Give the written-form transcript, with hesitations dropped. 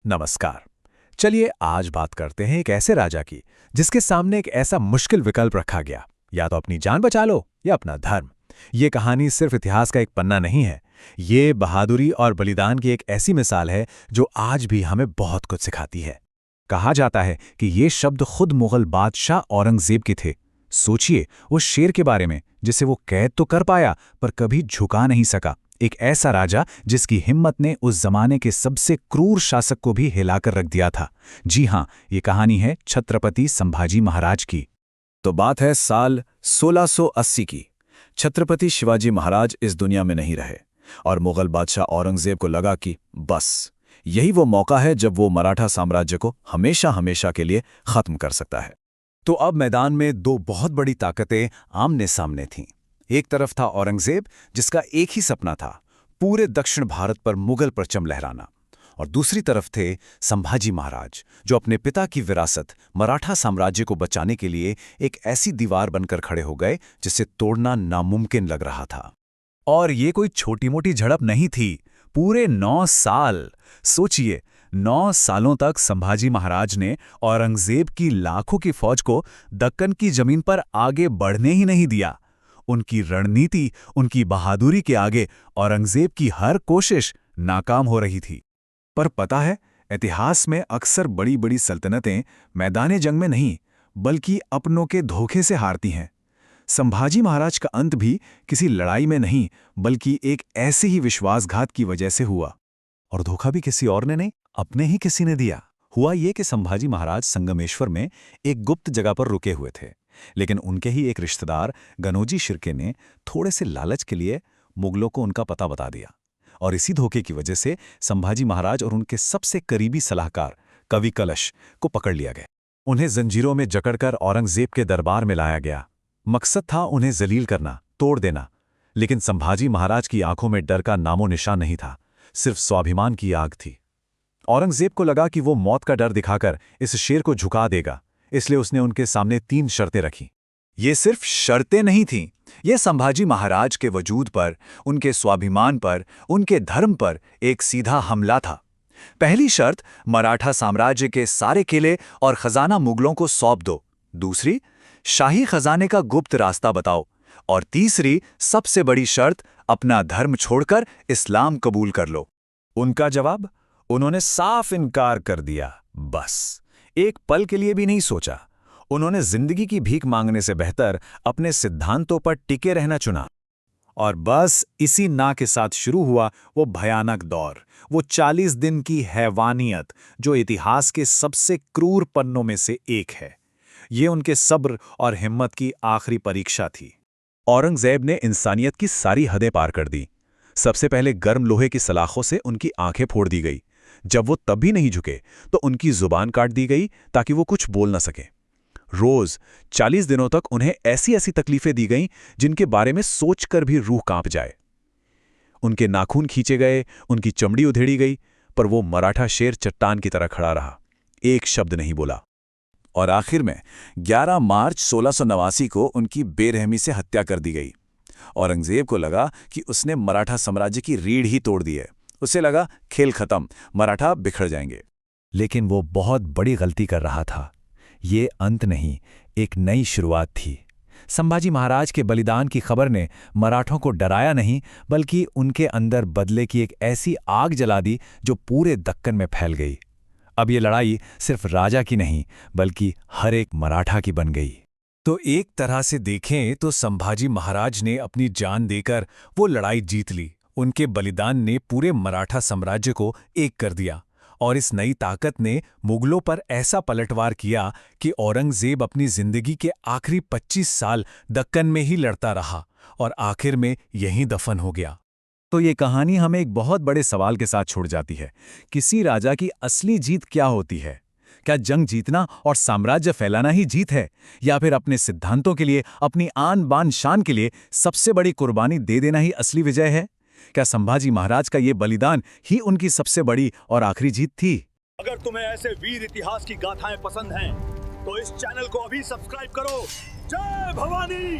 नमस्कार। चलिए आज बात करते हैं एक ऐसे राजा की जिसके सामने एक ऐसा मुश्किल विकल्प रखा गया, या तो अपनी जान बचा लो या अपना धर्म। ये कहानी सिर्फ इतिहास का एक पन्ना नहीं है, ये बहादुरी और बलिदान की एक ऐसी मिसाल है जो आज भी हमें बहुत कुछ सिखाती है। कहा जाता है कि ये शब्द खुद मुगल बादशाह औरंगजेब के थे। सोचिए उस शेर के बारे में जिसे वो कैद तो कर पाया पर कभी झुका नहीं सका। एक ऐसा राजा जिसकी हिम्मत ने उस जमाने के सबसे क्रूर शासक को भी हिलाकर रख दिया था। जी हाँ, ये कहानी है छत्रपति संभाजी महाराज की। तो बात है साल 1680 की। छत्रपति शिवाजी महाराज इस दुनिया में नहीं रहे और मुगल बादशाह औरंगजेब को लगा कि बस यही वो मौका है जब वो मराठा साम्राज्य को हमेशा हमेशा के लिए खत्म कर सकता है। तो अब मैदान में दो बहुत बड़ी ताकतें आमने सामने थीं। एक तरफ था औरंगजेब जिसका एक ही सपना था, पूरे दक्षिण भारत पर मुगल परचम लहराना, और दूसरी तरफ थे संभाजी महाराज जो अपने पिता की विरासत मराठा साम्राज्य को बचाने के लिए एक ऐसी दीवार बनकर खड़े हो गए जिसे तोड़ना नामुमकिन लग रहा था। और ये कोई छोटी मोटी झड़प नहीं थी, पूरे 9 साल। सोचिए, 9 सालों तक संभाजी महाराज ने औरंगजेब की लाखों की फौज को दक्कन की जमीन पर आगे बढ़ने ही नहीं दिया। उनकी रणनीति, उनकी बहादुरी के आगे औरंगजेब की हर कोशिश नाकाम हो रही थी। पर पता है, इतिहास में अक्सर बड़ी बड़ी सल्तनतें मैदाने जंग में नहीं बल्कि अपनों के धोखे से हारती हैं। संभाजी महाराज का अंत भी किसी लड़ाई में नहीं बल्कि एक ऐसे ही विश्वासघात की वजह से हुआ। और धोखा भी किसी और ने नहीं, अपने ही किसी ने दिया। हुआ ये कि संभाजी महाराज संगमेश्वर में एक गुप्त जगह पर रुके हुए थे, लेकिन उनके ही एक रिश्तेदार गनोजी शिर्के ने थोड़े से लालच के लिए मुगलों को उनका पता बता दिया। और इसी धोखे की वजह से संभाजी महाराज और उनके सबसे करीबी सलाहकार कवि कलश को पकड़ लिया गया। उन्हें जंजीरों में जकड़कर औरंगजेब के दरबार में लाया गया। मकसद था उन्हें जलील करना, तोड़ देना। लेकिन संभाजी महाराज की आंखों में डर का नामो निशान नहीं था, सिर्फ स्वाभिमान की आग थी। औरंगजेब को लगा कि वो मौत का डर दिखाकर इस शेर को झुका देगा, इसलिए उसने उनके सामने 3 शर्तें रखी। ये सिर्फ शर्तें नहीं थीं, ये संभाजी महाराज के वजूद पर, उनके स्वाभिमान पर, उनके धर्म पर एक सीधा हमला था। पहली शर्त, मराठा साम्राज्य के सारे किले और खजाना मुगलों को सौंप दो। दूसरी, शाही खजाने का गुप्त रास्ता बताओ। और तीसरी, सबसे बड़ी शर्त, अपना धर्म छोड़कर इस्लाम कबूल कर लो। उनका जवाब, उन्होंने साफ इनकार कर दिया। बस एक पल के लिए भी नहीं सोचा। उन्होंने जिंदगी की भीख मांगने से बेहतर अपने सिद्धांतों पर टिके रहना चुना। और बस इसी ना के साथ शुरू हुआ वो भयानक दौर, वो 40 दिन की हैवानियत जो इतिहास के सबसे क्रूर पन्नों में से एक है। ये उनके सब्र और हिम्मत की आखिरी परीक्षा थी। औरंगजेब ने इंसानियत की सारी हदें पार कर दी। सबसे पहले गर्म लोहे की सलाखों से उनकी आंखें फोड़ दी गई। जब वो तब भी नहीं झुके तो उनकी जुबान काट दी गई ताकि वो कुछ बोल न सके। रोज 40 दिनों तक उन्हें ऐसी ऐसी तकलीफें दी गईं जिनके बारे में सोचकर भी रूह कांप जाए। उनके नाखून खींचे गए, उनकी चमड़ी उधेड़ी गई, पर वो मराठा शेर चट्टान की तरह खड़ा रहा, एक शब्द नहीं बोला। और आखिर में 11 मार्च 1689 को उनकी बेरहमी से हत्या कर दी गई। औरंगजेब को लगा कि उसने मराठा साम्राज्य की रीढ़ ही तोड़ दी है। उसे लगा खेल खत्म, मराठा बिखर जाएंगे। लेकिन वो बहुत बड़ी गलती कर रहा था। ये अंत नहीं, एक नई शुरुआत थी। संभाजी महाराज के बलिदान की खबर ने मराठों को डराया नहीं बल्कि उनके अंदर बदले की एक ऐसी आग जला दी जो पूरे दक्कन में फैल गई। अब ये लड़ाई सिर्फ राजा की नहीं बल्कि हर एक मराठा की बन गई। तो एक तरह से देखें तो संभाजी महाराज ने अपनी जान देकर वो लड़ाई जीत ली। उनके बलिदान ने पूरे मराठा साम्राज्य को एक कर दिया, और इस नई ताकत ने मुगलों पर ऐसा पलटवार किया कि औरंगजेब अपनी जिंदगी के आखिरी 25 साल दक्कन में ही लड़ता रहा और आखिर में यहीं दफन हो गया। तो ये कहानी हमें एक बहुत बड़े सवाल के साथ छोड़ जाती है। किसी राजा की असली जीत क्या होती है? क्या जंग जीतना और साम्राज्य फैलाना ही जीत है, या फिर अपने सिद्धांतों के लिए, अपनी आन बान शान के लिए सबसे बड़ी कुर्बानी दे देना ही असली विजय है? क्या संभाजी महाराज का ये बलिदान ही उनकी सबसे बड़ी और आखिरी जीत थी? अगर तुम्हें ऐसे वीर इतिहास की गाथाएं पसंद हैं, तो इस चैनल को अभी सब्सक्राइब करो। जय भवानी।